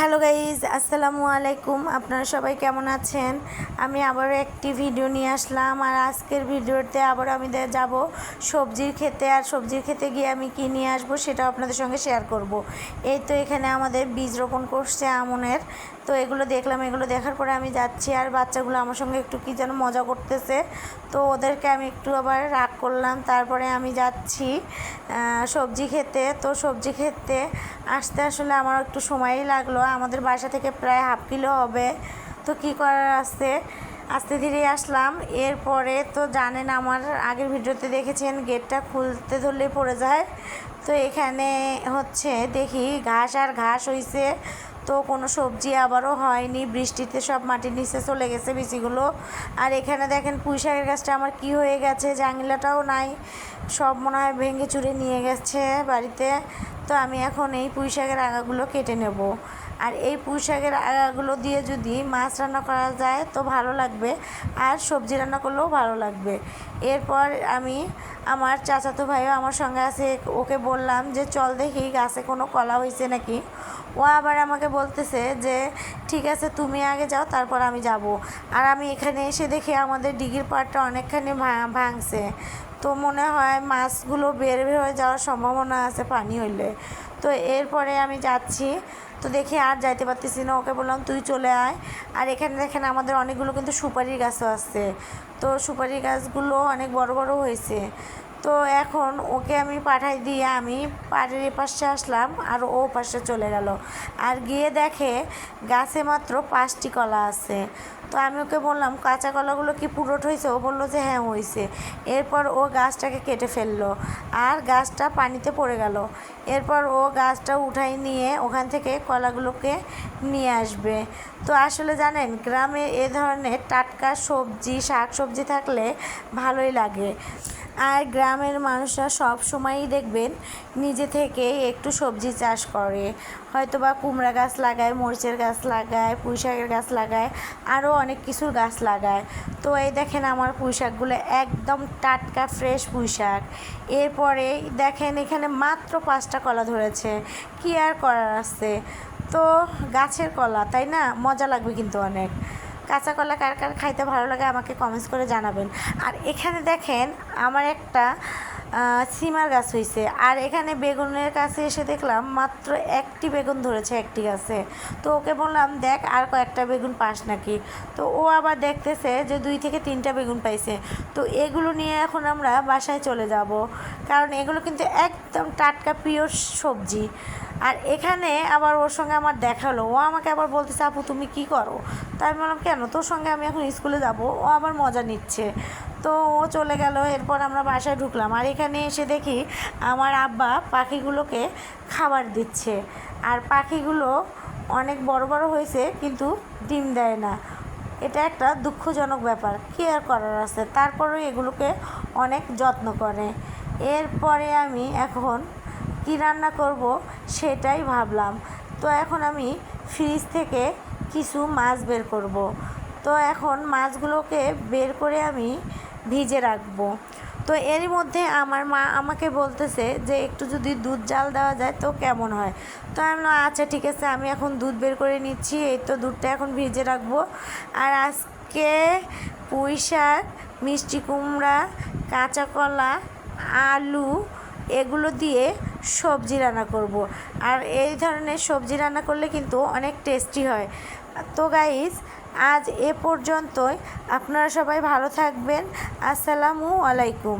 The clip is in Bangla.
হ্যালো গাইজ, আসসালামু আলাইকুম। আপনারা সবাই কেমন আছেন? আমি আবারও একটি ভিডিও নিয়ে আসলাম। আর আজকের ভিডিওতে আবার আমি যাব সবজির ক্ষেতে। আর সবজির ক্ষেতে গিয়ে আমি কী নিয়ে আসবো সেটাও আপনাদের সঙ্গে শেয়ার করব। এই তো এখানে আমাদের বীজ রোপণ করছে আমনের। তো এগুলো দেখলাম, এগুলো দেখার পরে আমি যাচ্ছি। আর বাচ্চাগুলো আমার সঙ্গে একটু কী যেন মজা করতেছে, তো ওদেরকে আমি একটু আবার রাগ করলাম। তারপরে আমি যাচ্ছি সবজি খেতে। তো সবজি খেতে আসতে আসলে আমার একটু সময়ই লাগলো। আমাদের বাসা থেকে প্রায় হাফ কিলো হবে। তো কী করার আছে, আস্তে ধীরে আসলাম। এরপরে তো জানেন, আমার আগের ভিডিওতে দেখেছেন গেটটা খুলতে ধরলেই পড়ে যায়। তো এখানে হচ্ছে দেখি ঘাস আর ঘাস হইছে, তো কোনো সবজি আবারও হয়নি। বৃষ্টিতে সব মাটির নিচে চলে গেছে বিচিগুলো। আর এখানে দেখেন পুঁই শাকের গাছটা আমার কি হয়ে গেছে, জাংলাটাও নাই, সব মনে হয় ভেঙে চুরে নিয়ে গেছে বাড়িতে। তো আমি এখন এই পুঁই শাকের আগাগুলো কেটে নেব। আর এই পুঁই শাকের আগাগুলো দিয়ে যদি মাছ রান্না করা যায় তো ভালো লাগবে, আর সবজি রান্না করলেও ভালো লাগবে। এরপর আমি আমার চাচাতো ভাইও আমার সঙ্গে আছে, ওকে বললাম যে চল দেখি গাছে কোনো কলা হয়েছে নাকি। ও আবার আমাকে বলতেছে যে ঠিক আছে তুমি আগে যাও, তারপর আমি যাব। আর আমি এখানে এসে দেখি আমাদের ডিগির পাড়টা অনেকখানি ভাঙছে। তো মনে হয় মাছগুলো বের হয়ে যাওয়ার সম্ভাবনা আছে পানি হইলে। তো এরপরে আমি যাচ্ছি, তো দেখি আর যাইতে পারতেছি না। ওকে বললাম তুই চলে আয়। আর এখানে দেখেন আমাদের অনেকগুলো কিন্তু সুপারির গাছও আছে। তো সুপারি গাছগুলো অনেক বড় বড় হয়েছে। তো এখন ওকে আমি পাঠাই দিয়ে আমি পাড়ের এপাশে আসলাম, আর ও পাশে চলে গেল। আর গিয়ে দেখে গাছে মাত্র 5টি কলা আছে। তো আমি ওকে বললাম কাঁচা কলাগুলো কি পুরোট হয়েছে? ও বললো যে হ্যাঁ হয়েছে। এরপর ও গাছটাকে কেটে ফেললো, আর গাছটা পানিতে পড়ে গেল। এরপর ও গাছটা উঠাই নিয়ে ওখান থেকে কলাগুলোকে নিয়ে আসবে। তো আসলে জানেন, গ্রামে এ ধরনের টাটকা সবজি, শাক সবজি থাকলে ভালোই লাগে। আর গ্রামের মানুষরা সব সময়ই দেখবেন নিজে থেকে একটু সবজি চাষ করে, হয়তো বা কুমড়া গাছ লাগায়, মরিচের গাছ লাগায়, পুঁই শাকের গাছ লাগায়, আরও অনেক কিছুর গাছ লাগায়। তো এই দেখেন আমার পুঁই শাকগুলো একদম টাটকা ফ্রেশ পুঁই শাক। এরপরে দেখেন এখানে মাত্র 5টা কলা ধরেছে, কি আর করার আছে, তো গাছের কলা তাই না, মজা লাগবে কিন্তু অনেক। কাঁচা কলা কার কার খাইতে ভালো লাগে আমাকে কমেন্টস করে জানাবেন। আর এখানে দেখেন আমার একটা সিমার গাছ হয়েছে। আর এখানে বেগুনের কাছে এসে দেখলাম মাত্র একটি বেগুন ধরেছে একটি গাছে। তো ওকে বললাম দেখ আর কয়েকটা বেগুন পাস নাকি। তো ও আবার দেখতেছে যে 2 থেকে 3টা বেগুন পাইছে। তো এগুলো নিয়ে এখন আমরা বাসায় চলে যাব, কারণ এগুলো কিন্তু একদম টাটকা পিওর সবজি। আর এখানে আবার ওর সঙ্গে আমার দেখা হলো, ও আমাকে আবার বলতেছে আপু তুমি কি করো? তাই আমি বললাম কেন, তোর সঙ্গে আমি এখন স্কুলে যাব। ও আবার মজা নিচ্ছে। তো ও চলে গেল। এরপর আমরা বাসায় ঢুকলাম। আর এখানে এসে দেখি আমার আব্বা পাখিগুলোকে খাবার দিচ্ছে। আর পাখিগুলো অনেক বড় বড় হয়েছে কিন্তু ডিম দেয় না। এটা একটা দুঃখজনক ব্যাপার, কী আর করার আছে। তারপরেও এগুলোকে অনেক যত্ন করে। এরপরে আমি এখন কী রান্না করব সেটাই ভাবলাম। তো এখন আমি ফ্রিজ থেকে কিছু মাছ বের করব। তো এখন মাছগুলোকে বের করে আমি ভিজে রাখবো। তো এরই মধ্যে আমার মা আমাকে বলতেছে যে একটু যদি দুধ জাল দেওয়া যায় তো কেমন হয়। তো আমি বললাম আচ্ছা ঠিক আছে, আমি এখন দুধ বের করে নিচ্ছি। এই তো দুধটা এখন ভিজে রাখবো। আর আজকে পুঁই শাক, মিষ্টি কুমড়া, কাঁচা কলা, আলু এগুলো দিয়ে সবজি রান্না করব। আর এই ধরনের সবজি রান্না করলে কিন্তু অনেক টেস্টি হয়। তো গাইস, আজ এ পর্যন্তই। আপনারা সবাই ভালো থাকবেন। আসসালামু আলাইকুম।